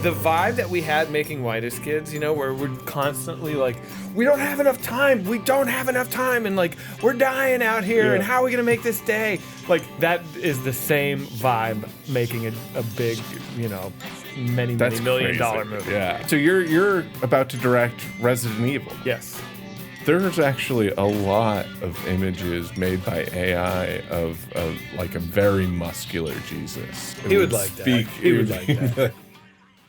the vibe that we had making White as Kids, you know, where we're constantly like, we don't have enough time, and like, we're dying out here, and how are we gonna make this day? Like, that is the same vibe making a big, you know, many million-dollar movie. Yeah. So you're about to direct Resident Evil. Yes. There's actually a lot of images made by AI of like a very muscular Jesus. He would like that.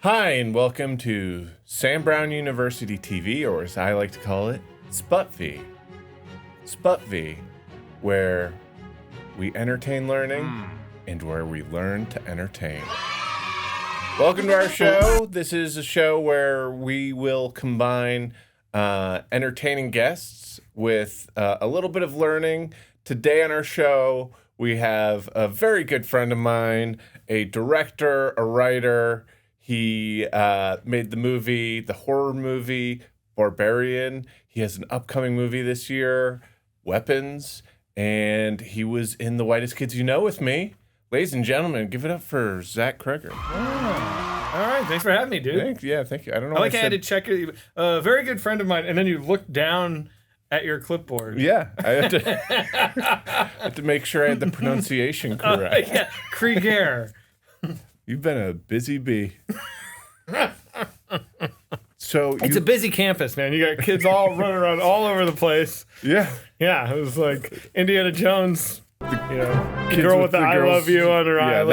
Hi, and welcome to Sam Brown University TV, or as I like to call it, SBUTV. SBUTV, where we entertain learning and where we learn to entertain. Welcome to our show. This is a show where we will combine entertaining guests with a little bit of learning. Today on our show, we have a very good friend of mine, a director, a writer. He made the horror movie, Barbarian. He has an upcoming movie this year, Weapons, and he was in The White as Kids You Know with me. Ladies and gentlemen, give it up for Zach Cregger. All right, thanks for having me, dude. Thank you. I don't know. I had to check it. A very good friend of mine, and then you look down at your clipboard. Yeah, I had to make sure I had the pronunciation correct. Yeah, Cregger. You've been a busy bee. So it's a busy campus, man. You got kids all running around all over the place. Yeah. Yeah, it was like Indiana Jones. You know, girl with the I love you on her eyelid.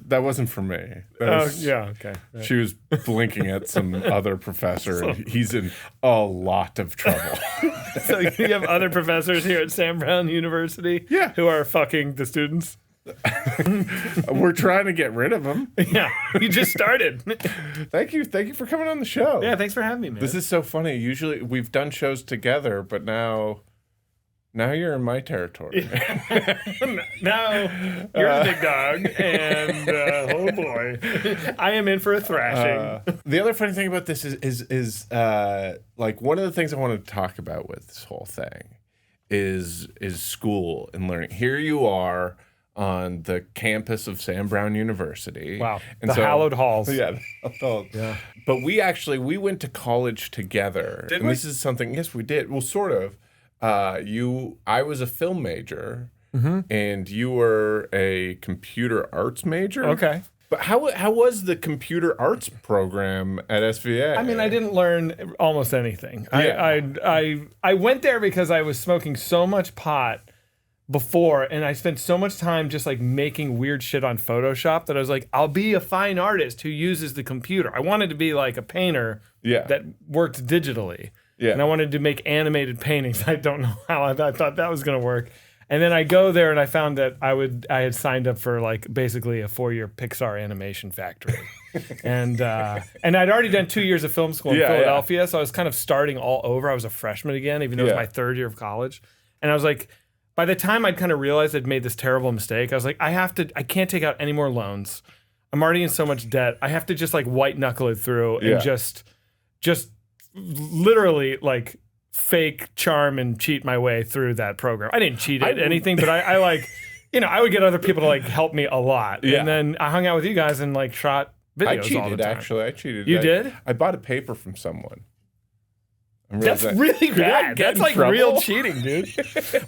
That wasn't for me. Okay. Right. She was blinking at some other professor, and he's in a lot of trouble. So you have other professors here at Sam Brown University, who are fucking the students. We're trying to get rid of them. Yeah, you just started. Thank you for coming on the show. Yeah, thanks for having me, man. This is so funny. Usually we've done shows together, but now you're in my territory. Now you're the big dog, and oh boy, I am in for a thrashing. The other funny thing about this is like one of the things I wanted to talk about with this whole thing is school and learning. Here you are on the campus of Sam Brown University. Wow, and hallowed halls. Yeah, yeah. But we went to college together. Did we? This is something. Yes, we did. Well, sort of. I was a film major, and you were a computer arts major. Okay. But how was the computer arts program at SVA? I mean, I didn't learn almost anything. Yeah. I went there because I was smoking so much pot before, and I spent so much time just like making weird shit on Photoshop that I was like, I'll be a fine artist who uses the computer. I wanted to be like a painter that worked digitally. Yeah. And I wanted to make animated paintings. I don't know how I thought that was going to work. And then I go there and I found that I had signed up for like basically a 4-year Pixar animation factory. and I'd already done 2 years of film school in Philadelphia. So I was kind of starting all over. I was a freshman again, even though it was my third year of college. And I was like, by the time I'd kind of realized I'd made this terrible mistake, I was like, I can't take out any more loans. I'm already in so much debt. I have to just like white knuckle it through and just literally like fake charm and cheat my way through that program. I didn't cheat at anything, but I like, you know, I would get other people to like help me a lot. Yeah. And then I hung out with you guys and like shot videos all the time. I cheated. You did? I bought a paper from someone. That's really bad. That's like real cheating, dude.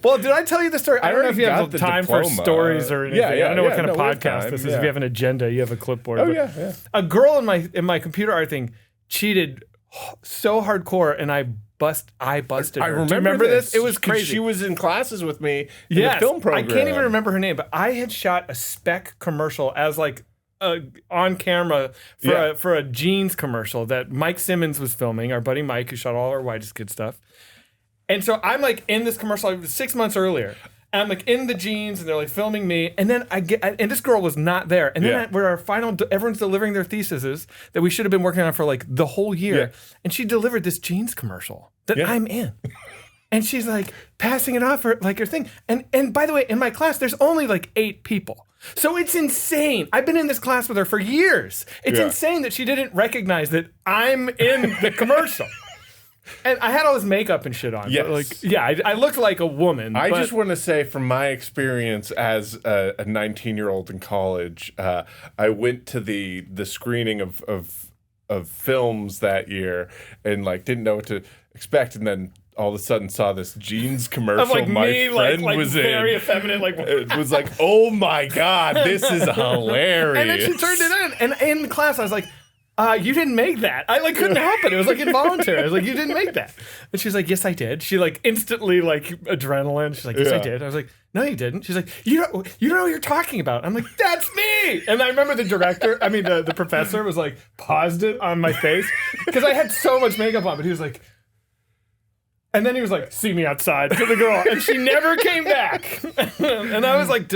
Well, did I tell you the story? I don't know if you have time for stories or anything. I don't know what kind of podcast this is. If you have an agenda, you have a clipboard. Yeah. A girl in my computer art thing cheated so hardcore, and I busted her. I remember this? It was crazy. She was in classes with me in the film program. I can't even remember her name, but I had shot a spec commercial as like on camera for a jeans commercial that Mike Simmons was filming, our buddy Mike, who shot all our White as Kid stuff. And so I'm like in this commercial 6 months earlier. And I'm like in the jeans, and they're like filming me. And then and this girl was not there. And then where our final, everyone's delivering their theses that we should have been working on for like the whole year. Yeah. And she delivered this jeans commercial that I'm in. And she's like passing it off for like her thing. And by the way, in my class, there's only like 8 people. So it's insane. I've been in this class with her for years. It's insane that she didn't recognize that I'm in the commercial. And I had all this makeup and shit on. Yes. But I looked like a woman. I just want to say, from my experience as a 19-year-old in college, I went to the screening of of films that year and like didn't know what to expect, and then all of a sudden saw this jeans commercial. Of like my me, friend like was very in. effeminate, like. It was like, oh my God, this is hilarious. And then she turned it in, and in class I was like, you didn't make that. I like couldn't help it. It was like involuntary. I was like, you didn't make that. And she's like, yes, I did. She like instantly like adrenaline. She's like, yes, I did. I was like, no, you didn't. She's like, you don't know what you're talking about. I'm like, that's me. And I remember the professor was like, paused it on my face because I had so much makeup on, but he was like, and then he was like, see me outside to the girl. And she never came back. And I was like,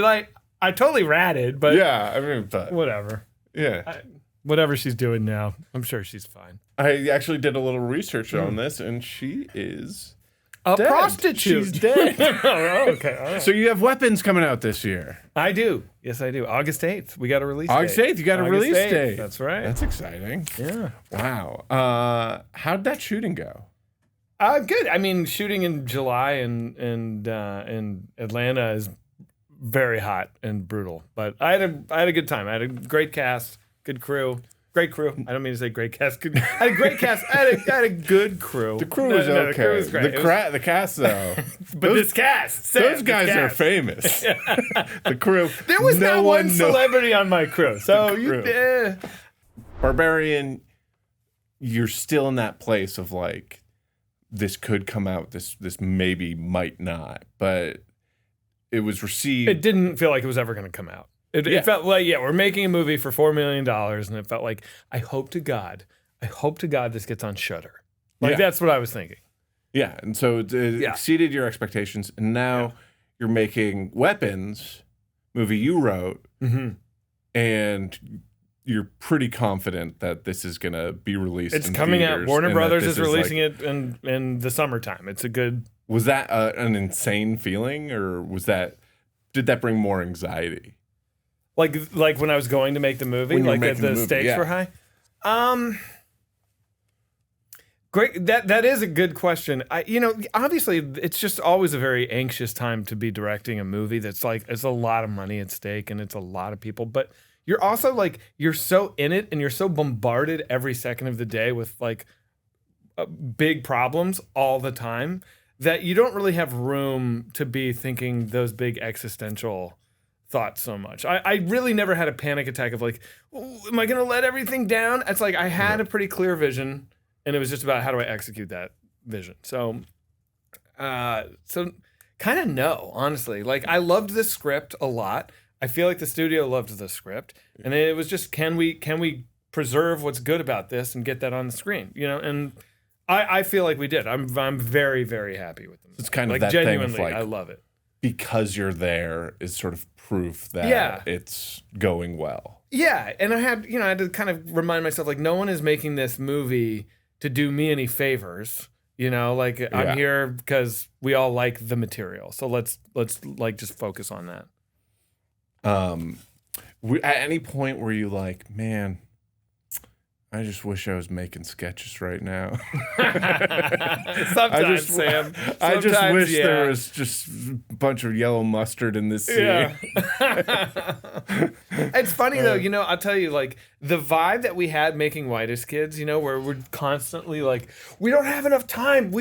I totally ratted, but yeah, I mean, but whatever. Yeah. Whatever she's doing now, I'm sure she's fine. I actually did a little research on this, and she is a dead. prostitute. She's dead. Oh, okay. All right. So you have weapons coming out this year. I do. Yes, I do. August 8th. We got a release August date. 8th, you got a August release 8th. date. That's right. That's exciting. Yeah. Wow. How'd that shooting go? Good. I mean, shooting in July in Atlanta is very hot and brutal, but I had a good time. I had a great cast, good crew. Great crew. I don't mean to say great cast. I had a great cast. I had a good crew. The crew was okay. The crew was great. The cast, though. But this cast. Those guys are famous. The crew. There was not one celebrity on my crew. So Barbarian, you're still in that place of like, this could come out. This maybe might not. But it was received. It didn't feel like it was ever going to come out. It felt like, we're making a movie for $4 million, and it felt like, I hope to God this gets on Shudder. Like, that's what I was thinking. Yeah, and so it exceeded your expectations, and now you're making Weapons, movie you wrote, and you're pretty confident that this is going to be released. It's coming out. Warner Brothers is releasing it in the summertime. It's a good... Was that an insane feeling, or did that bring more anxiety? Like when I was going to make the movie, like the stakes were high. Great. That is a good question. Obviously, it's just always a very anxious time to be directing a movie. That's like it's a lot of money at stake and it's a lot of people. But you're also like you're so in it and you're so bombarded every second of the day with like big problems all the time that you don't really have room to be thinking those big existential thoughts so much. I really never had a panic attack of like, am I going to let everything down? It's like I had a pretty clear vision, and it was just about how do I execute that vision. So kind of no, honestly. Like I loved this script a lot. I feel like the studio loved the script, and it was just can we preserve what's good about this and get that on the screen, And I feel like we did. I'm very very happy with them. It's kind of like that genuinely, thing of like, I love it. Because you're there is sort of proof that it's going well. Yeah, and I had to kind of remind myself like no one is making this movie to do me any favors. I'm here because we all like the material. So let's like just focus on that. At any point were you like, man, I just wish I was making sketches right now. Sometimes, Sam. I just wish there was just a bunch of yellow mustard in this scene. Yeah. It's funny though, I'll tell you, like the vibe that we had making Whitest Kids, where we're constantly like, we don't have enough time,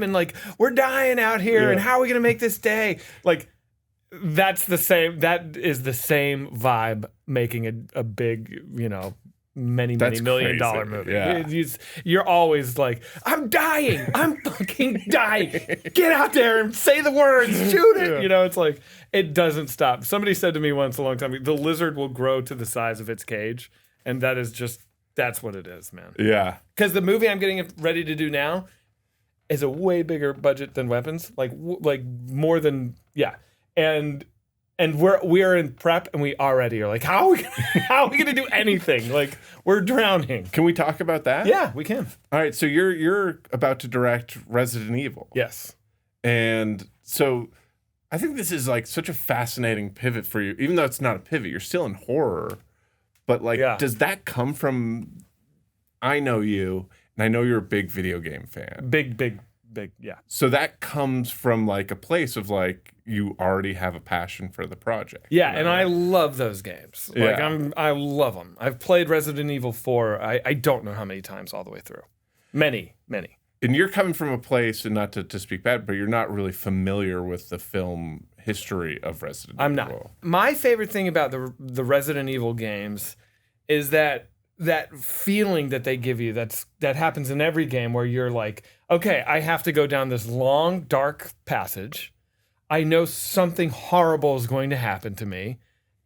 and like we're dying out here, and how are we gonna make this day? Like that is the same vibe making a big, many million-dollar movie. Yeah. You're always like, I'm dying. I'm fucking dying. Get out there and say the words. Shoot it. It's like, it doesn't stop. Somebody said to me once a long time, the lizard will grow to the size of its cage. And that's what it is, man. Yeah. Because the movie I'm getting ready to do now is a way bigger budget than Weapons. Like more than, And we're in prep, and we already are like, how are we gonna do anything? Like we're drowning. Can we talk about that? Yeah, we can. All right, so you're about to direct Resident Evil. Yes. And so I think this is like such a fascinating pivot for you, even though it's not a pivot. You're still in horror, but like, does that come from? I know you, and I know you're a big video game fan. Big big, yeah. So that comes from like a place of like you already have a passion for the project. Yeah, and I love those games. Like I love them. I've played Resident Evil 4. I don't know how many times all the way through. Many. And you're coming from a place, and not to speak bad, but you're not really familiar with the film history of Resident Evil. I'm not. My favorite thing about the Resident Evil games is that feeling that they give you that happens in every game where you're like, okay, I have to go down this long, dark passage. I know something horrible is going to happen to me.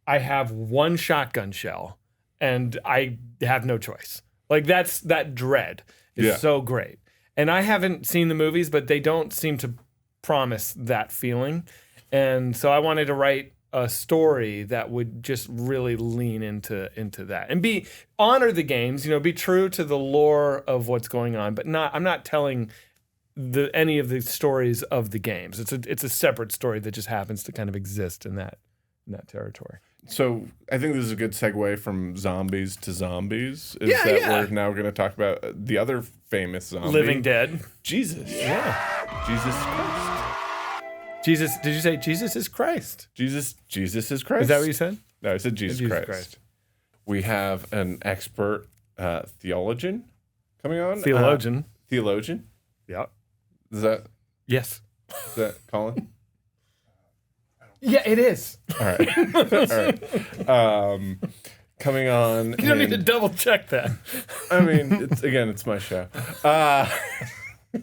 I have one shotgun shell, and I have no choice. Like that dread is so great. And I haven't seen the movies, but they don't seem to promise that feeling. And so I wanted to write a story that would just really lean into that and honor the games, be true to the lore of what's going on, but I'm not telling any of the stories of the games. It's a separate story that just happens to kind of exist in that territory. So I think this is a good segue from zombies to zombies. We're now going to talk about the other famous zombie, Living Dead. Jesus. Yeah. Jesus Christ. Jesus, did you say Jesus is Christ? Jesus is Christ. Is that what you said? No, I said Jesus Christ. We have an expert theologian coming on. Theologian. Yeah. Is that Colin? Yeah, it is. All right. Coming on. You don't need to double check that. I mean, it's my show.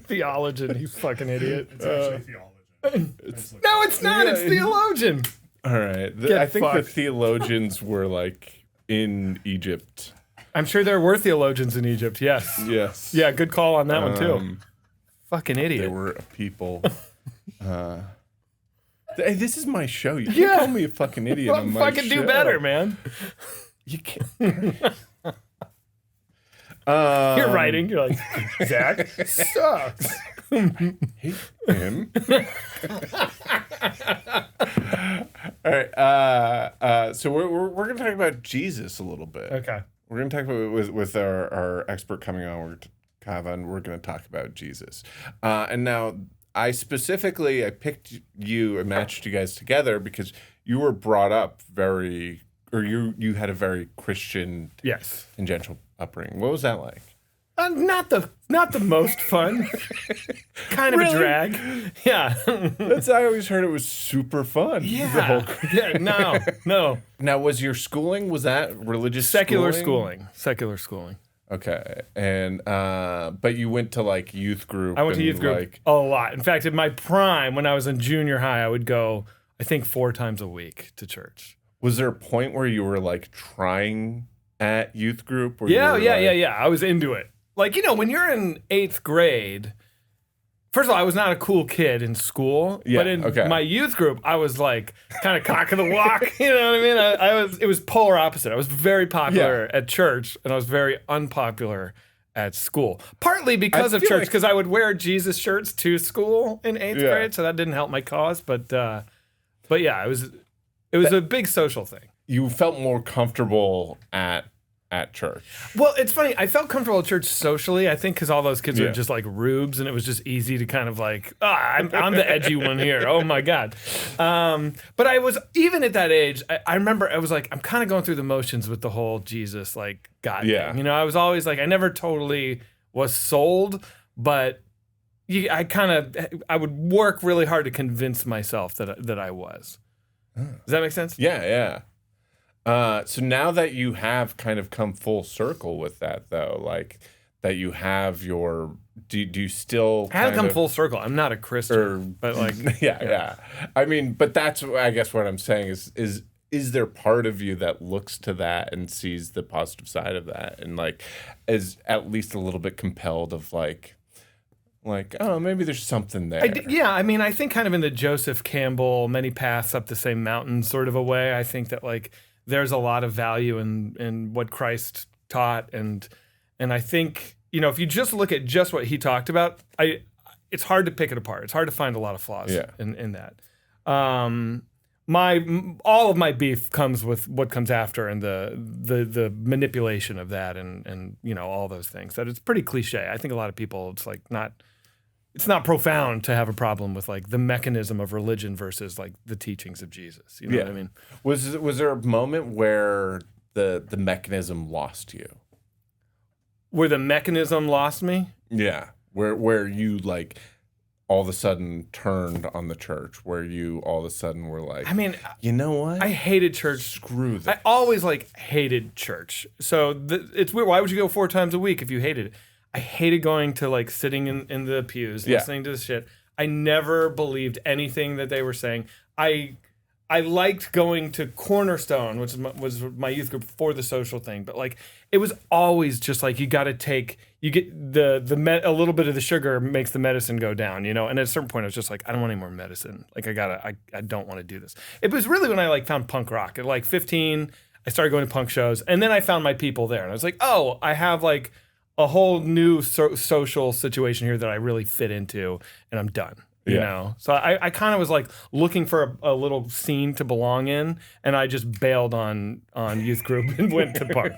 Theologian, you fucking idiot. It's actually theologian. No, it's not. It's theologian. All right. I think the theologians were like in Egypt. I'm sure there were theologians in Egypt. Yes. Yes. Yeah, good call on that one too. Fucking idiot. They were a people. Hey, this is my show. You can't call me a fucking idiot on my fucking show. do better, man. You can't. You're writing. You're like, Zach sucks. Hate him. All right. So we're gonna talk about Jesus a little bit. Okay. We're gonna talk about with our expert coming on. Cavan. We're gonna talk about Jesus. And now I picked you and matched you guys together because you were brought up you had a very Christian, and gentle upbringing. What was that like? Not the most fun. Kind of a drag. Yeah. I always heard it was super fun. Yeah. No. Now, was your schooling, was that religious Secular schooling. Okay. And but you went to like youth group. I went to youth group a lot. In fact, in my prime, when I was in junior high, I would go, I think 4 times a week to church. Was there a point where you were like trying at youth group? Yeah. I was into it. Like, when you're in 8th grade, first of all, I was not a cool kid in school, but in my youth group, I was like kind of cock of the walk. You know what I mean? It was polar opposite. I was very popular at church, and I was very unpopular at school. Partly because of church, because I would wear Jesus shirts to school in 8th grade, so that didn't help my cause. But yeah, it was a big social thing. You felt more comfortable at church. Well, it's funny. I felt comfortable at church socially, I think, because all those kids are just like rubes, and it was just easy to kind of like, I'm the edgy one here. Oh my God. But I was, even at that age, I remember I was like, I'm kind of going through the motions with the whole Jesus, like, God thing. I was always like, I never totally was sold, but I would work really hard to convince myself that I was. Does that make sense? Yeah. So now that you have kind of come full circle with that, though, like that you have do you still? I have come full circle. I'm not a Christian, but like, yeah. I mean, but that's, I guess what I'm saying is there part of you that looks to that and sees the positive side of that, and like is at least a little bit compelled of like, oh, maybe there's something there. I mean, I think kind of in the Joseph Campbell, many paths up the same mountain sort of a way. I think that like there's a lot of value in what Christ taught, and I think, if you just look at just what he talked about, it's hard to pick it apart. It's hard to find a lot of flaws in that. All of my beef comes with what comes after and the manipulation of that and all those things. That it's pretty cliche. I think a lot of people, it's like not. it's not profound to have a problem with like the mechanism of religion versus like the teachings of Jesus. You know what I mean? Was there a moment where the mechanism lost you? Where the mechanism lost me? Yeah. Where you like all of a sudden turned on the church, where you all of a sudden were like, I mean, you know what? I hated church. Screw that. I always like hated church. So it's weird. Why would you go 4 times a week if you hated it? I hated going to like sitting in the pews, listening to this shit. I never believed anything that they were saying. I liked going to Cornerstone, which was my youth group for the social thing, but like it was always just like you get a little bit of the sugar makes the medicine go down, you know. And at a certain point, I was just like, I don't want any more medicine. Like I don't want to do this. It was really when I like found punk rock at like 15. I started going to punk shows, and then I found my people there, and I was like, oh, I have like a whole new social situation here that I really fit into, and I'm done. You know, so I kind of was like looking for a little scene to belong in, and I just bailed on youth group and went to punk.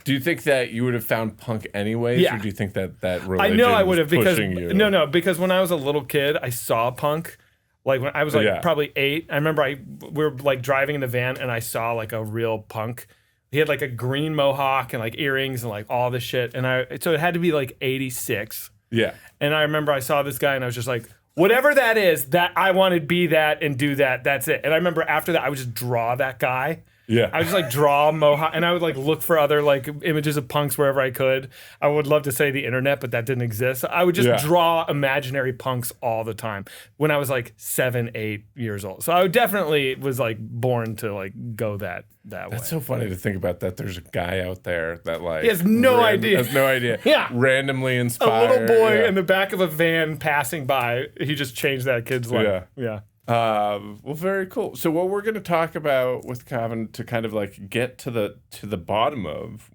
Do you think that you would have found punk anyways, or do you think that religion I know I would have because you? No, because when I was a little kid, I saw punk. Like when I was like probably 8, I remember we were like driving in the van, and I saw like a real punk. He had like a green mohawk and like earrings and like all this shit, so it had to be like 86. Yeah. And I remember I saw this guy and I was just like, whatever that is, that I want to be that and do that. That's it. And I remember after that, I would just draw that guy. Yeah. I would just like draw mohawk, and I would like look for other like images of punks wherever I could. I would love to say the internet, but that didn't exist. I would just draw imaginary punks all the time when I was like 7, 8 years old. So I definitely was like born to like go that way. That's so funny to think about that. There's a guy out there that like he has no idea. Has no idea. Yeah. Randomly A inspired. little boy in the back of a van passing by. He just changed that kid's life. Yeah. Well, very cool. So what we're going to talk about with Cavan to kind of like get to the bottom of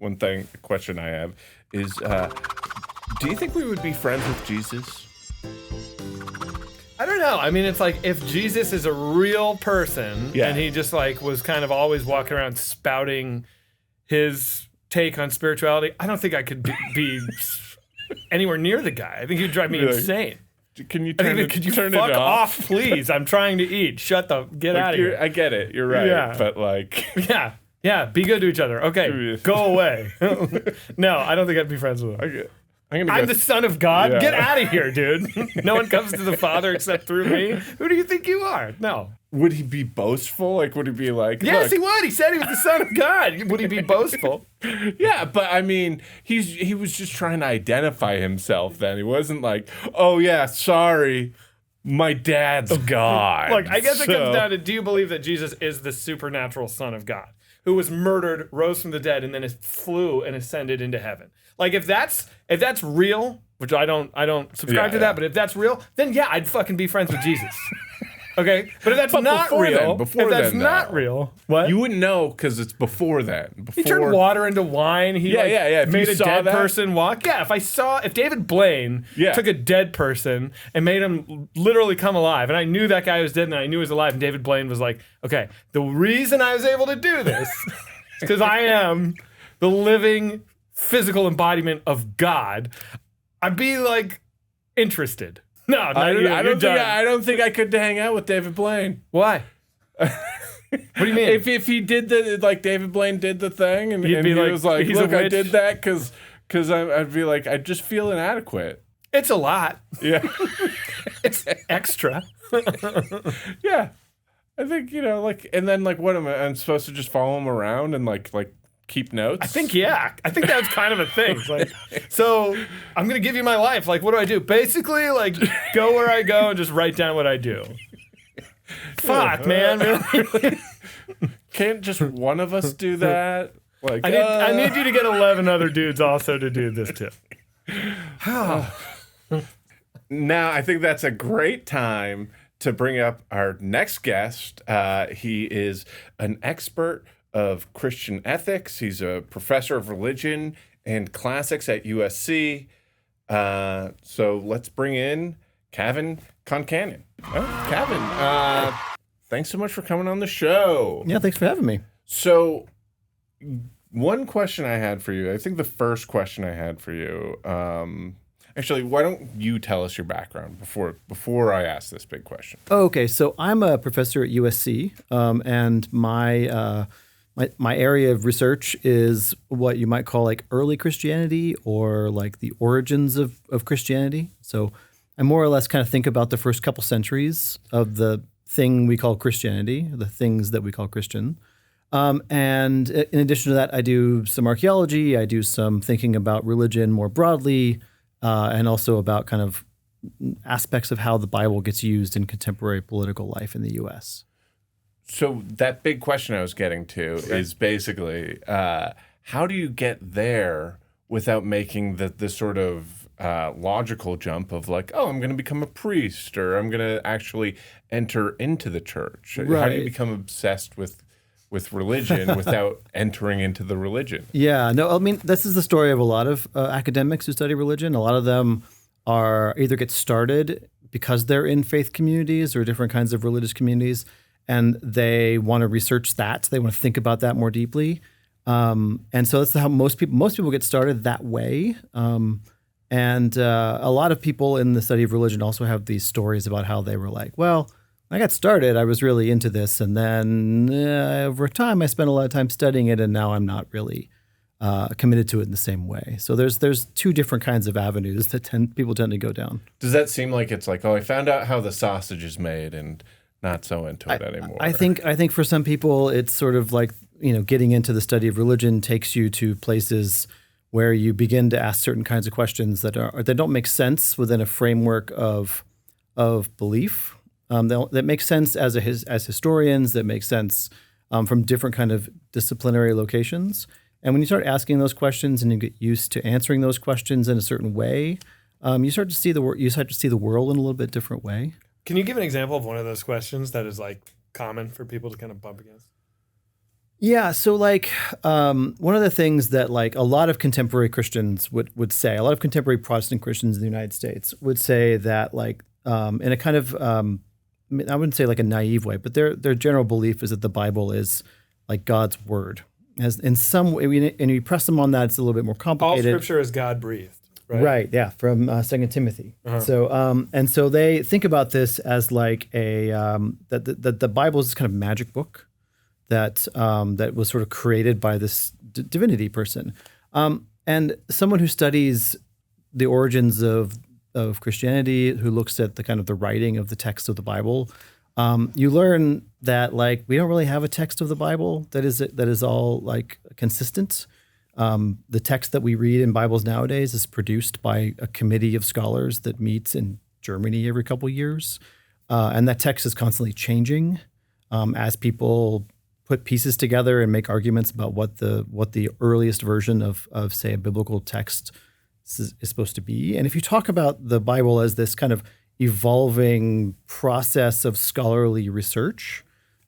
question I have is, do you think we would be friends with Jesus? I don't know. I mean, it's like if Jesus is a real person and he just like was kind of always walking around spouting his take on spirituality, I don't think I could be anywhere near the guy. I think he'd drive me insane. Can you turn it fuck off? off, please? I'm trying to eat. Get out of here. I get it. You're right. But like, yeah. Be good to each other. Okay, go away. No, I don't think I'd be friends with him. I'm the son of God. Yeah. Get out of here, dude. No one comes to the Father except through me. Who do you think you are? No. Would he be boastful? Like, would he be like, yes, he would. He said he was the son of God. Would he be boastful? Yeah, but I mean, he was just trying to identify himself then. He wasn't like, oh yeah, sorry, my dad's God. Look, I guess it comes down to, do you believe that Jesus is the supernatural son of God who was murdered, rose from the dead, and then flew and ascended into heaven? Like if that's real, which I don't subscribe to that, but if that's real, then yeah, I'd fucking be friends with Jesus. Okay, but if that's not real, real, what? You wouldn't know because it's before then. He turned water into wine. He made a dead person walk. Yeah, if David Blaine took a dead person and made him literally come alive, and I knew that guy was dead and I knew he was alive, and David Blaine was like, okay, the reason I was able to do this is because I am the living physical embodiment of God, I'd be like interested. No, I don't think I could hang out with David Blaine. Why? What do you mean? If he did David Blaine did the thing, and he like, was like, look, I did that because I'd be like, I just feel inadequate. It's a lot. Yeah. It's extra. Yeah. I think, like, and then like, what am I? I'm supposed to just follow him around and like keep notes? I think that's kind of a thing. Like, so I'm gonna give you my life. Like, what do I do? Basically, like, go where I go and just write down what I do. Fuck, man. Really? Can't just one of us do that? Like, I need you to get 11 other dudes also to do this too. Now, I think that's a great time to bring up our next guest. He is an expert of Christian ethics. He's a professor of religion and classics at USC. So let's bring in Cavan Concannon. Cavan, thanks so much for coming on the show. Yeah, thanks for having me. So one question I had for you, I think the first question I had for you, Actually, why don't you tell us your background before I ask this big question? Oh, okay, so I'm a professor at USC, and my area of research is what you might call like early Christianity or like the origins of Christianity. So I more or less kind of think about the first couple centuries of the thing we call Christianity, the things that we call Christian. And in addition to that, I do some archaeology. I do some thinking about religion more broadly, and also about kind of aspects of how the Bible gets used in contemporary political life in the U.S. So that big question I was getting to is basically, how do you get there without making the sort of logical jump of like, oh, I'm going to become a priest or I'm going to actually enter into the church? Right. How do you become obsessed with religion without entering into the religion? Yeah, no, I mean, this is the story of a lot of academics who study religion. A lot of them are either get started because they're in faith communities or different kinds of religious communities, and they want to research that. They want to think about that more deeply. And so that's how most people get started that way. And a lot of people in the study of religion also have these stories about how they were like, well, when I got started, I was really into this. And then over time, I spent a lot of time studying it. And now I'm not really committed to it in the same way. So there's two different kinds of avenues that people tend to go down. Does that seem like it's like, oh, I found out how the sausage is made and not so into it anymore? I think for some people, it's sort of like, getting into the study of religion takes you to places where you begin to ask certain kinds of questions that don't make sense within a framework of belief. That makes sense as historians. That makes sense from different kind of disciplinary locations. And when you start asking those questions and you get used to answering those questions in a certain way, you start to see the world in a little bit different way. Can you give an example of one of those questions that is like common for people to kind of bump against? Yeah, so like one of the things that like a lot of contemporary Christians would say, a lot of contemporary Protestant Christians in the United States would say that like in a kind of I wouldn't say like a naive way, but their general belief is that the Bible is like God's word. As in some way, and you press them on that, it's a little bit more complicated. All Scripture is God breathed. Right, yeah, from 2 Timothy. Uh-huh. So, and so they think about this as like that the Bible is this kind of magic book that was sort of created by this divinity person, and someone who studies the origins of Christianity, who looks at the kind of the writing of the text of the Bible, you learn that like we don't really have a text of the Bible that is all like consistent. The text that we read in Bibles nowadays is produced by a committee of scholars that meets in Germany every couple of years. And that text is constantly changing as people put pieces together and make arguments about what the earliest version of say a biblical text is supposed to be. And if you talk about the Bible as this kind of evolving process of scholarly research,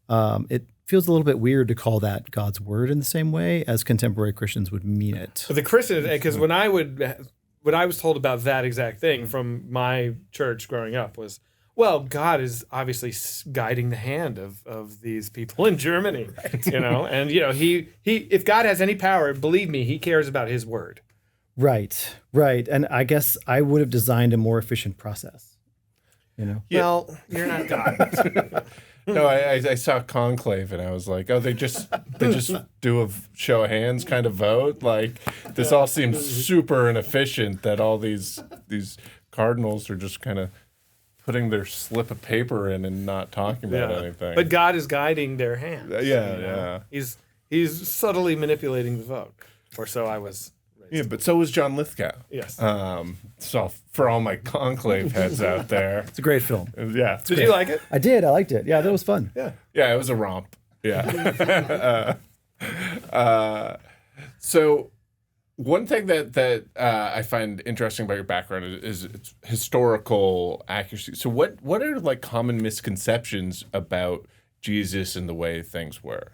it feels a little bit weird to call that God's word in the same way as contemporary Christians would mean it. But the Christians, because what I was told about that exact thing from my church growing up was, well, God is obviously guiding the hand of these people in Germany, right. And he if God has any power, believe me, he cares about his word. Right. And I guess I would have designed a more efficient process. Yeah. Well, you're not God. No, I saw Conclave and I was like, oh, they just do a show of hands kind of vote. Like this all seems super inefficient that all these cardinals are just kind of putting their slip of paper in and not talking about anything. But God is guiding their hands. Yeah. He's subtly manipulating the vote. Or so I was raised. Yeah, but so was John Lithgow. Yes. So for all my Conclave heads out there. It's a great film. Yeah. Did you like it? I did. I liked it. Yeah, that was fun. Yeah. Yeah, it was a romp. Yeah. So one thing that I find interesting about your background is its historical accuracy. So what are like common misconceptions about Jesus and the way things were?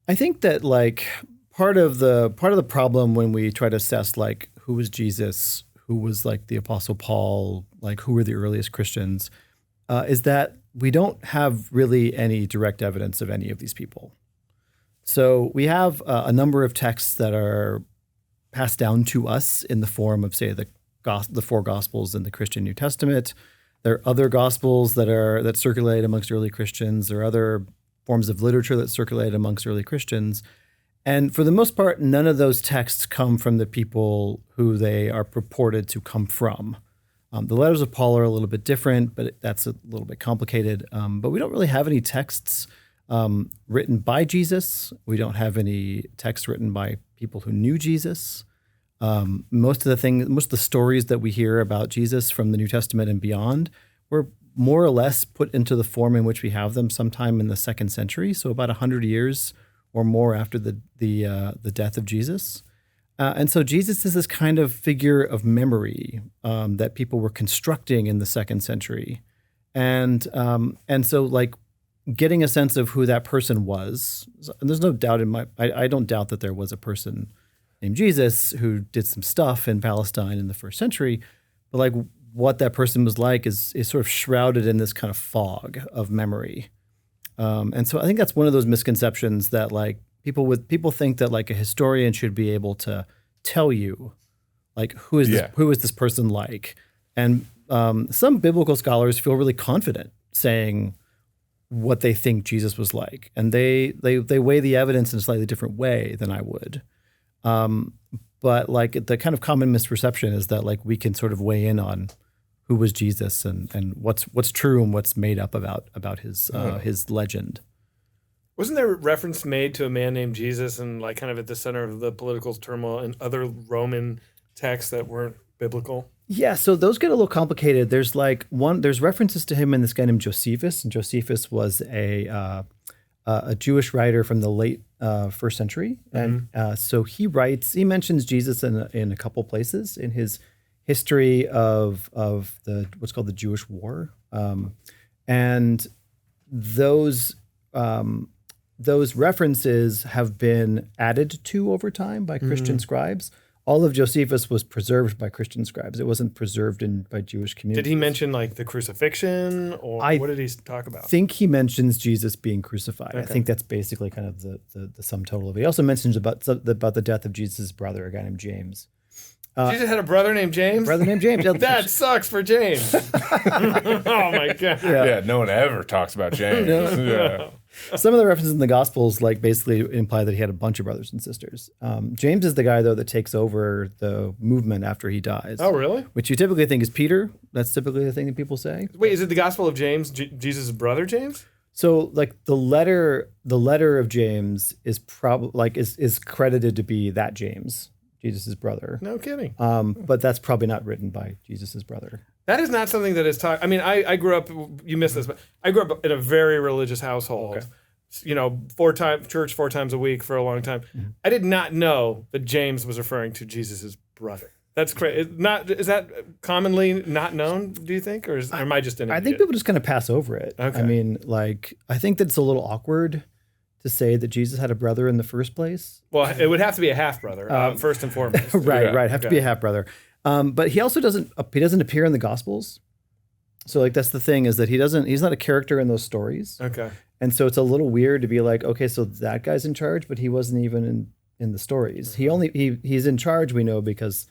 I think that like part of the problem when we try to assess like who was Jesus, who was like the Apostle Paul, like who were the earliest Christians, is that we don't have really any direct evidence of any of these people. So we have a number of texts that are passed down to us in the form of, say, the the four Gospels in the Christian New Testament. There are other Gospels that circulate amongst early Christians. There are other forms of literature that circulate amongst early Christians. And for the most part, none of those texts come from the people who they are purported to come from. The letters of Paul are a little bit different, but that's a little bit complicated. But we don't really have any texts written by Jesus. We don't have any texts written by people who knew Jesus. Most of the stories that we hear about Jesus from the New Testament and beyond were more or less put into the form in which we have them sometime in the 2nd century, so about 100 years or more after the death of Jesus. And so Jesus is this kind of figure of memory that people were constructing in the 2nd century. And so like getting a sense of who that person was, and there's no doubt I don't doubt that there was a person named Jesus who did some stuff in Palestine in the 1st century, but like what that person was like is sort of shrouded in this kind of fog of memory. And so I think that's one of those misconceptions that like people think that like a historian should be able to tell you like who is this person like. And some biblical scholars feel really confident saying what they think Jesus was like, and they weigh the evidence in a slightly different way than I would. But like the kind of common misperception is that like we can sort of weigh in on who was Jesus and what's true and what's made up about his legend. Wasn't there reference made to a man named Jesus and like kind of at the center of the political turmoil in other Roman texts that weren't biblical? Yeah, so those get a little complicated. There's references to him in this guy named Josephus, and Josephus was a Jewish writer from the late 1st century, and so he mentions Jesus in a couple places in his history of the what's called the Jewish War, and those references have been added to over time by Christian scribes. All of Josephus was preserved by Christian scribes. It wasn't preserved by Jewish communities. Did he mention like the crucifixion, or what did he talk about? I think he mentions Jesus being crucified. Okay. I think that's basically kind of the sum total of it. He also mentions about the death of Jesus' brother, a guy named James. Jesus had a brother named James? That sucks for James. Oh, my God. Yeah, no one ever talks about James. No. Some of the references in the Gospels like basically imply that he had a bunch of brothers and sisters. James is the guy, though, that takes over the movement after he dies. Oh, really? Which you typically think is Peter. That's typically the thing that people say. Wait, is it the Gospel of James, Jesus' brother James? So, like the letter of James is is credited to be that James, Jesus' brother. No kidding. But that's probably not written by Jesus' brother. That is not something that is taught. I mean, I grew up, you missed this, but I grew up in a very religious household. Okay. You know, church 4 times a week for a long time. Mm-hmm. I did not know that James was referring to Jesus' brother. That's crazy. Is that commonly not known, do you think? Or am I just an idiot? I think people just kind of pass over it. Okay. I mean, like, I think that it's a little awkward to say that Jesus had a brother in the first place. Well, it would have to be a half-brother, first and foremost. Right. Have to be a half-brother. But he also doesn't appear in the Gospels. So like that's the thing is that he's not a character in those stories. Okay. And so it's a little weird to be like, okay, so that guy's in charge, but he wasn't even in the stories. Mm-hmm. He's in charge, we know, because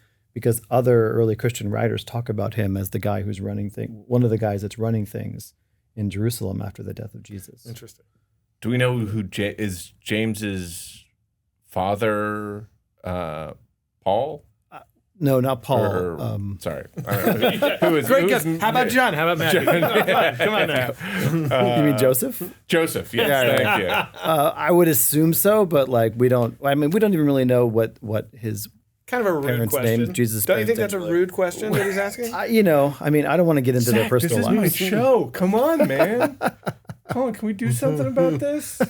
other early Christian writers talk about him as the guy who's one of the guys that's running things in Jerusalem after the death of Jesus. Interesting. Do we know who is James's father, Paul? No, not Paul. Sorry. Who is? Great guess. How about John? How about Matt? Come on now. You mean Joseph? Joseph, yes. Thank you. I would assume so, but like we don't even really know what his kind of a rude question. Name, Jesus. Don't you think that's a rude question that he's asking? I mean, I don't want to get into Zach, their personal lives. This is my show. Come on, man. Come on, can we do something about this?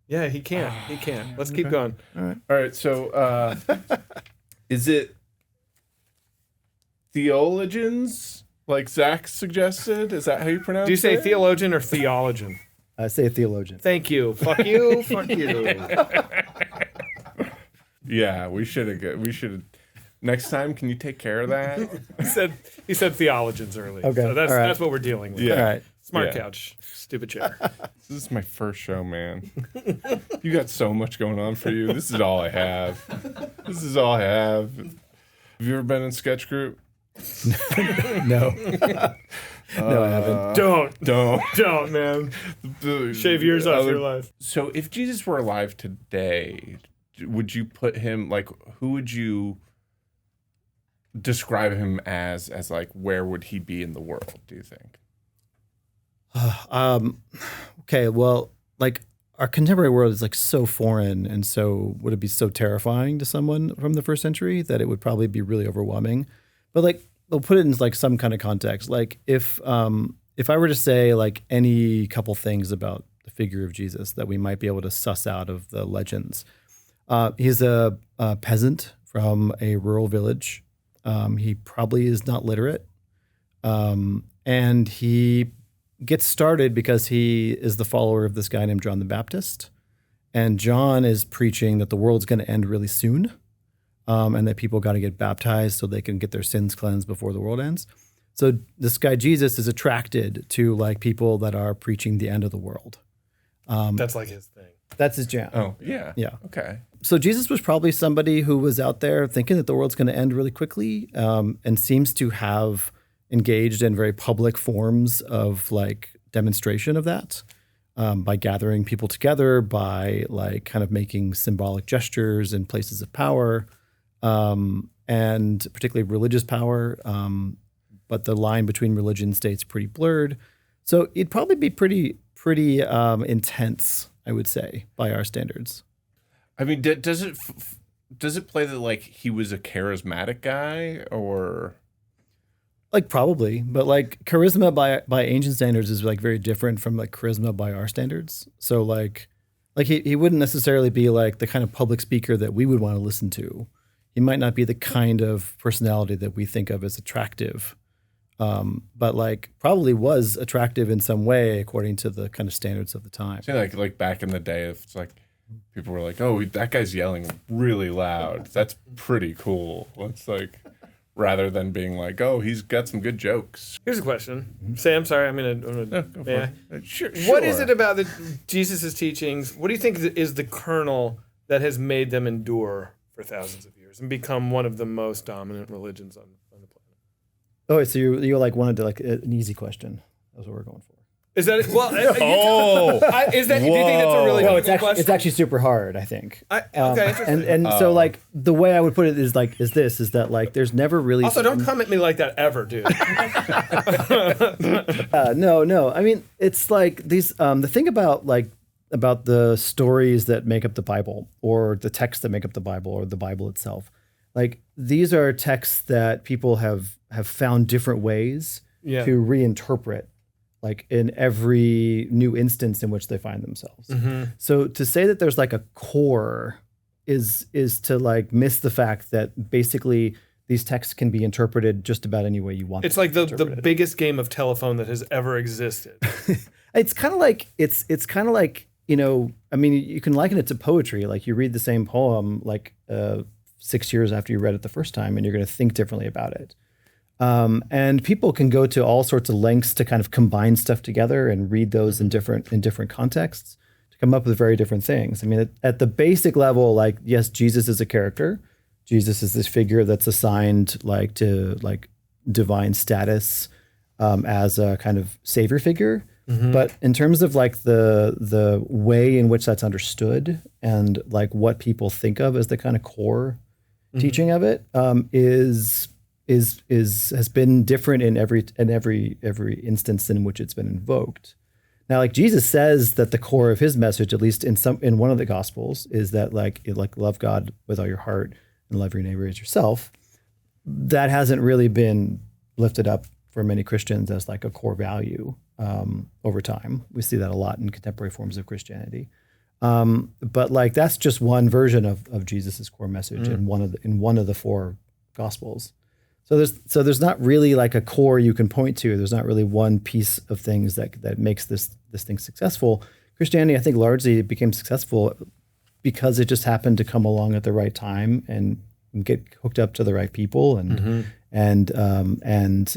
Yeah, he can. Let's keep going. All right. So, is it theologians, like Zach suggested? Is that how you pronounce it? Do you say theologian or theologian? I say theologian. Thank you. Fuck you. Fuck you. Yeah, we should. Next time, can you take care of that? He said theologians earlier. Okay, so that's what we're dealing with. Yeah. All right. Smart couch, stupid chair. This is my first show, man. You got so much going on for you. This is all I have. Have you ever been in sketch group? No. No, I haven't. Don't, man. Shave years off your life. So if Jesus were alive today, would you put him, like, who would you describe him as like, where would he be in the world, do you think? Okay, well, like, our contemporary world is like so foreign, and so would it be so terrifying to someone from the first century that it would probably be really overwhelming. But like, we'll put it in like some kind of context. Like if I were to say like any couple things about the figure of Jesus that we might be able to suss out of the legends, he's a peasant from a rural village. He probably is not literate, and he gets started because he is the follower of this guy named John the Baptist, and John is preaching that the world's going to end really soon. And that people got to get baptized so they can get their sins cleansed before the world ends. So this guy Jesus is attracted to like people that are preaching the end of the world. That's like his thing. That's his jam. Oh, yeah. Yeah. Okay. So Jesus was probably somebody who was out there thinking that the world's going to end really quickly, and seems to have engaged in very public forms of like demonstration of that, by gathering people together, by like kind of making symbolic gestures in places of power. And particularly religious power, but the line between religion and state's pretty blurred. So it'd probably be pretty intense, I would say, by our standards. I mean, does it play that like he was a charismatic guy, or Like probably, but like charisma by ancient standards is like very different from like charisma by our standards. So like he wouldn't necessarily be like the kind of public speaker that we would want to listen to. He might not be the kind of personality that we think of as attractive, but like probably was attractive in some way according to the kind of standards of the time. say like back in the day, if it's like people were like, oh, that guy's yelling really loud, that's pretty cool. It's like, rather than being like, oh, he's got some good jokes. Here's a question. Sam, sorry, I'm gonna may I? Sure. What is it about Jesus' teachings? What do you think is the kernel that has made them endure for thousands of years and become one of the most dominant religions on the planet? Oh, so you like wanted to like an easy question. That's what we're going for. Is that well? Is that? Do you think that's a really No, difficult question? it's actually super hard, I think. Okay, interesting. And so like the way I would put it is that like there's never really Also, don't come at me like that ever, dude. No. I mean, it's like these the thing about the stories that make up the Bible, or the texts that make up the Bible, or the Bible itself. Like these are texts that people have found different ways to reinterpret, like in every new instance in which they find themselves. Mm-hmm. So to say that there's like a core is to like miss the fact that basically these texts can be interpreted just about any way you want. It's like the biggest game of telephone that has ever existed. It's kind of like you know, I mean, you can liken it to poetry. Like you read the same poem like 6 years after you read it the first time, and you're going to think differently about it. And people can go to all sorts of lengths to kind of combine stuff together and read those in different contexts to come up with very different things. I mean, at the basic level, like, yes, Jesus is a character. Jesus is this figure that's assigned like to like divine status as a kind of savior figure. Mm-hmm. But in terms of like the way in which that's understood and like what people think of as the kind of core teaching of it has been different in every instance in which it's been invoked. Now, like Jesus says that the core of his message, at least in one of the Gospels, is that like love God with all your heart and love your neighbor as yourself. That hasn't really been lifted up for many Christians as like a core value over time. We see that a lot in contemporary forms of Christianity. But like that's just one version of Jesus's core message in one of the four Gospels. So there's not really like a core you can point to. There's not really one piece of things that makes this thing successful. Christianity, I think, largely became successful because it just happened to come along at the right time and get hooked up to the right people, and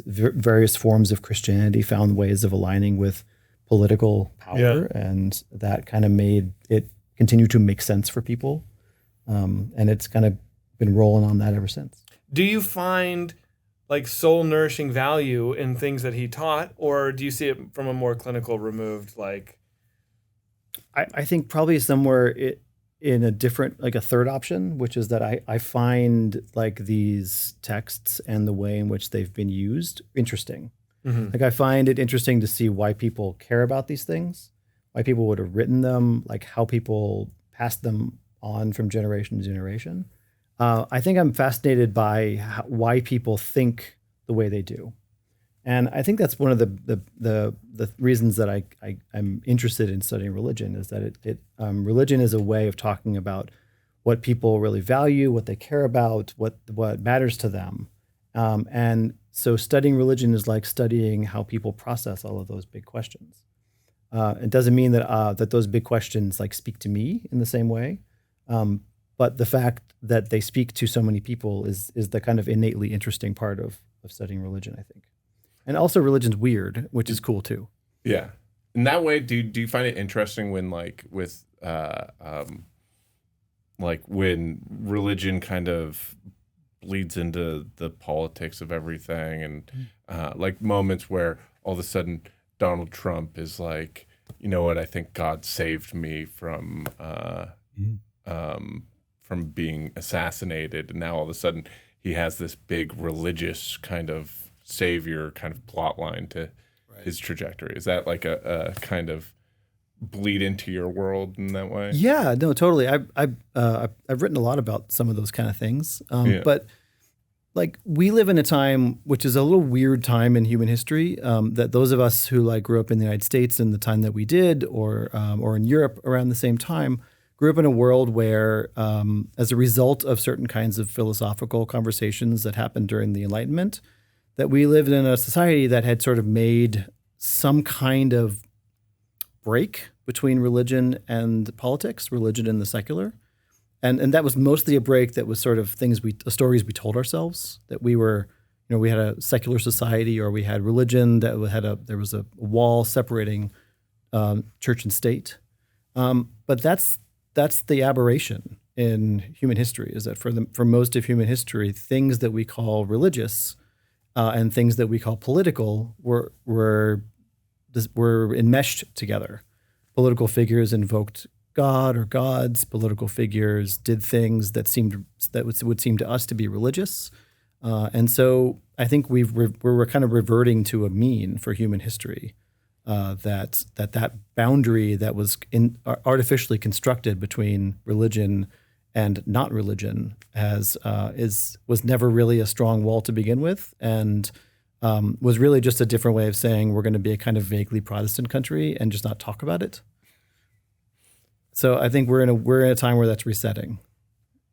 various forms of Christianity found ways of aligning with political power, and that kind of made it continue to make sense for people, and it's kind of been rolling on that ever since. Do you find like soul nourishing value in things that he taught, or do you see it from a more clinical removed, like? I think probably somewhere in a different, like a third option, which is that I find like these texts and the way in which they've been used interesting. Mm-hmm. Like I find it interesting to see why people care about these things, why people would have written them, like how people passed them on from generation to generation. I think I'm fascinated by why people think the way they do. And I think that's one of the reasons that I'm interested in studying religion, is that religion is a way of talking about what people really value, what they care about, what matters to them. And so studying religion is like studying how people process all of those big questions. It doesn't mean that those big questions like speak to me in the same way. But the fact that they speak to so many people is the kind of innately interesting part of studying religion, I think. And also religion's weird, which is cool too. Yeah. In that way, do you find it interesting when like when religion kind of bleeds into the politics of everything, and like moments where all of a sudden Donald Trump is like, you know what, I think God saved me from being assassinated, and now all of a sudden he has this big religious kind of savior kind of plot line to his trajectory. Is that like a kind of bleed into your world in that way? Yeah, no, totally. I've written a lot about some of those kind of things, but like we live in a time which is a little weird time in human history, that those of us who like grew up in the United States in the time that we did, or in Europe around the same time, grew up in a world where, as a result of certain kinds of philosophical conversations that happened during the Enlightenment, that we lived in a society that had sort of made some kind of break between religion and politics, religion and the secular. And that was mostly a break that was sort of stories we told ourselves, that we were, we had a secular society, or we had religion that there was a wall separating church and state. But that's the aberration in human history, is that for most of human history, things that we call religious and things that we call political were enmeshed together. Political figures invoked God or gods. Political figures did things that would seem to us to be religious, and so I think we're kind of reverting to a mean for human history. That boundary that was artificially constructed between religion and not religion was never really a strong wall to begin with, and was really just a different way of saying we're going to be a kind of vaguely Protestant country and just not talk about it. So I think we're in a time where that's resetting.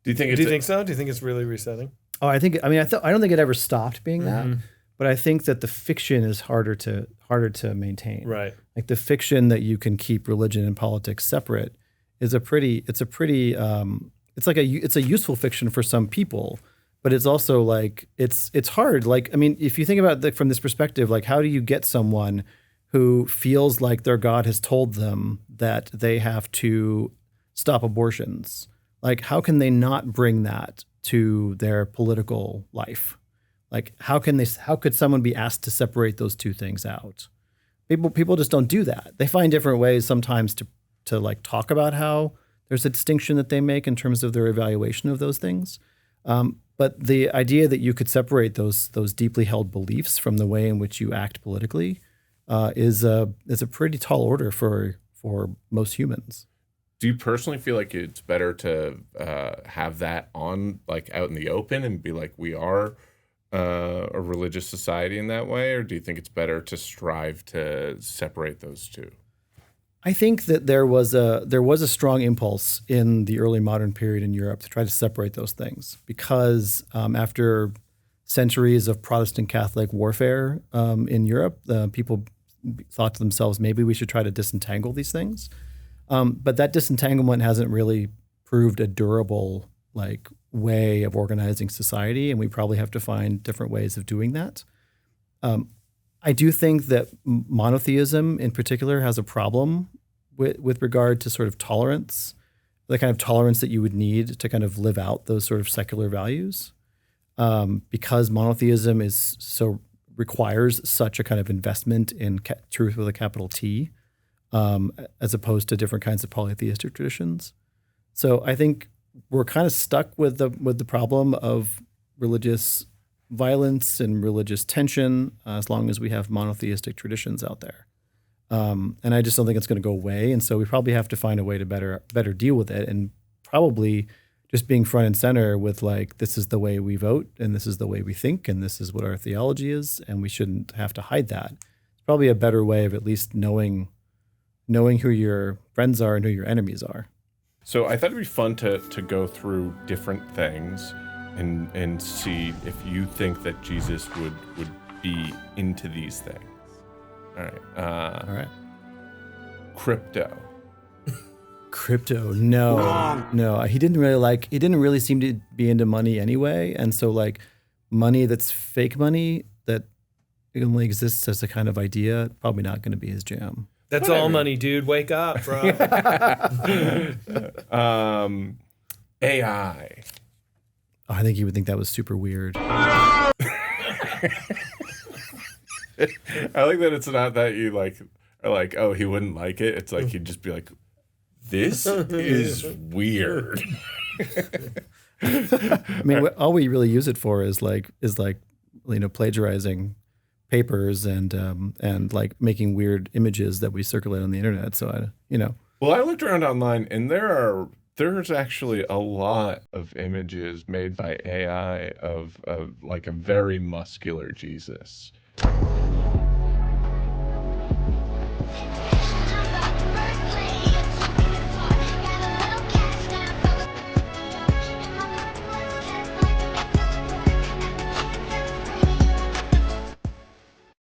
Do you think so? Do you think it's really resetting? Oh, I don't think it ever stopped being that. But I think that the fiction is harder to maintain. Right. Like the fiction that you can keep religion and politics separate is it's a useful fiction for some people, but it's also like it's hard. Like, I mean, if you think about it from this perspective, like how do you get someone who feels like their God has told them that they have to stop abortions? Like, how can they not bring that to their political life? Like, how could someone be asked to separate those two things out? People just don't do that. They find different ways sometimes to like talk about how there's a distinction that they make in terms of their evaluation of those things. But the idea that you could separate those deeply held beliefs from the way in which you act politically is a pretty tall order for most humans. Do you personally feel like it's better to have that on like out in the open and be like, we are a religious society in that way, or do you think it's better to strive to separate those two? I think that there was a strong impulse in the early modern period in Europe to try to separate those things, because after centuries of Protestant Catholic warfare in Europe, people thought to themselves, maybe we should try to disentangle these things. But that disentanglement hasn't really proved a durable like way of organizing society, and we probably have to find different ways of doing that. I do think that monotheism in particular has a problem with regard to sort of tolerance, the kind of tolerance that you would need to kind of live out those sort of secular values. because monotheism requires such a kind of investment in truth with a capital T, as opposed to different kinds of polytheistic traditions. So I think we're kind of stuck with the problem of religious violence and religious tension as long as we have monotheistic traditions out there. And I just don't think it's going to go away. And so we probably have to find a way to better deal with it, and probably just being front and center with like, this is the way we vote and this is the way we think and this is what our theology is, and we shouldn't have to hide that. It's probably a better way of at least knowing who your friends are and who your enemies are. So I thought it'd be fun to go through different things and see if you think that Jesus would be into these things. All right. All right. Crypto, no. He didn't really seem to be into money anyway. And so like money that's fake money that only exists as a kind of idea, probably not going to be his jam. That's all money, dude. Wake up, bro. AI. Oh, I think he would think that was super weird. I like that it's not that you like are like, oh, he wouldn't like it. It's like he'd just be like, this is weird. I mean, all we really use it for is plagiarizing papers and like making weird images that we circulate on the internet. So Well, I looked around online, and there's actually a lot of images made by AI of like a very muscular Jesus.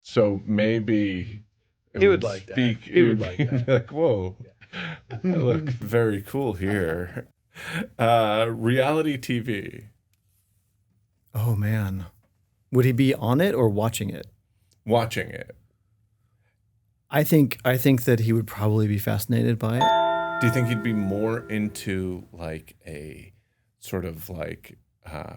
So maybe he would like that. He would like that. Like, whoa, I look very cool here. Reality TV. Oh man, would he be on it or watching it? Watching it. I think that he would probably be fascinated by it. Do you think he'd be more into like a sort of like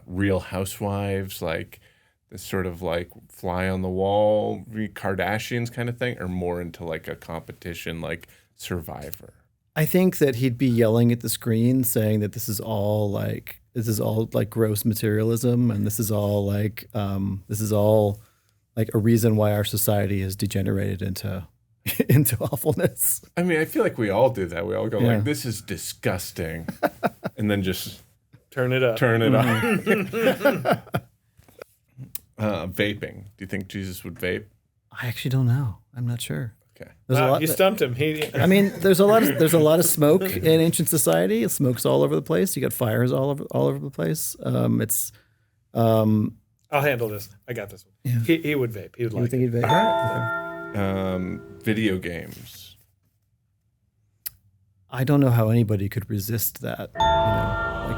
Real Housewives, like this sort of like fly on the wall, Kardashians kind of thing, or more into like a competition like Survivor? I think that he'd be yelling at the screen saying that this is all like gross materialism, and this is all like a reason why our society has degenerated into awfulness. I mean, I feel like we all do that. We all go like, this is disgusting. And then just turn it up. On. Vaping. Do you think Jesus would vape? I actually don't know. I'm not sure. Okay. You stumped him. I mean, there's a lot of smoke in ancient society. Smoke's all over the place. You got fires all over the place. I'll handle this. I got this one. Yeah. He would vape. He would like. You think he'd vape? Okay. Video games. I don't know how anybody could resist that.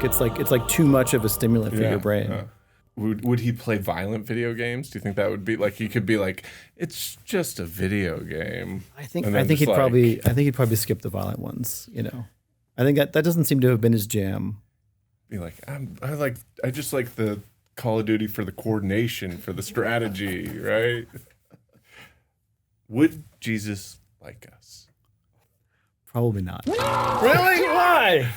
It's like too much of a stimulant for your brain. Would he play violent video games? Do you think that would be like, he could be like, it's just a video game? I think he'd probably skip the violent ones. I think that doesn't seem to have been his jam. Be like, I just like the Call of Duty for the coordination, for the strategy, right? Would Jesus like us? Probably not. Really? Why?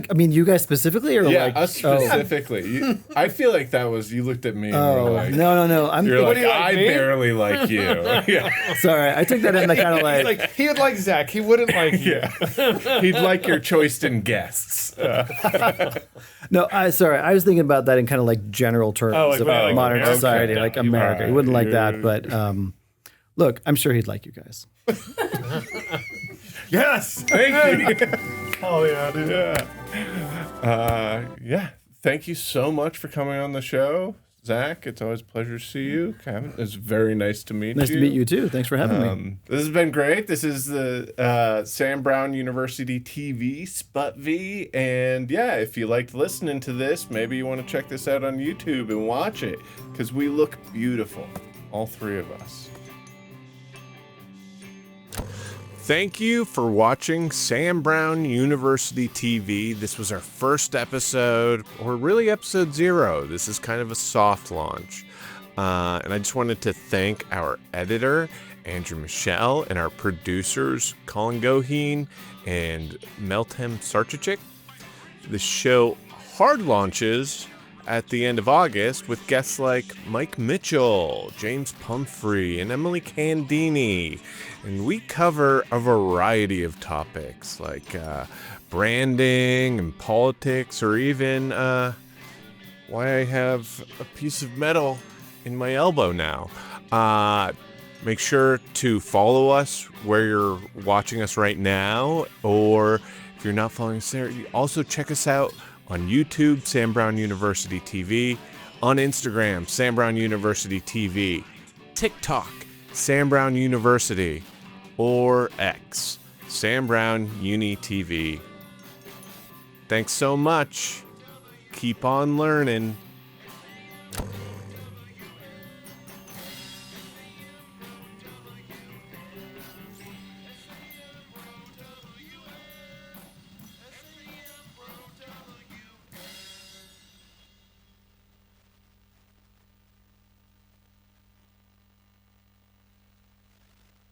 You guys specifically, or us specifically? I feel like that was, you looked at me and were like, no. You're like, I barely like you. Yeah. Sorry, I took that in the kind of like he would like Zach. He wouldn't like you. He'd like your choice in guests. No, sorry. I was thinking about that in kind of like general terms of modern society, like America. He wouldn't like that, but look, I'm sure he'd like you guys. Yes, thank you. Oh yeah, dude. Yeah. Thank you so much for coming on the show, Zach. It's always a pleasure to see you. Cavan, it's very nice to meet you. Nice to meet you too. Thanks for having me. This has been great. This is the Sam Brown University TV SBUTV, and if you liked listening to this, maybe you want to check this out on YouTube and watch it, because we look beautiful, all three of us. Thank you for watching Sam Brown University TV. This was our first episode, or really episode 0. This is kind of a soft launch. And I just wanted to thank our editor, Andrew Michelle, and our producers, Colin Goheen and Meltem Sarchicik. The show hard launches at the end of August with guests like Mike Mitchell, James Pumphrey, and Emily Candini. And we cover a variety of topics like branding and politics, or even why I have a piece of metal in my elbow now. Make sure to follow us where you're watching us right now, or if you're not following us there, you also check us out on YouTube, Sam Brown University TV, on Instagram, Sam Brown University TV, TikTok, Sam Brown University, or X, Sam Brown Uni TV. Thanks so much. Keep on learning.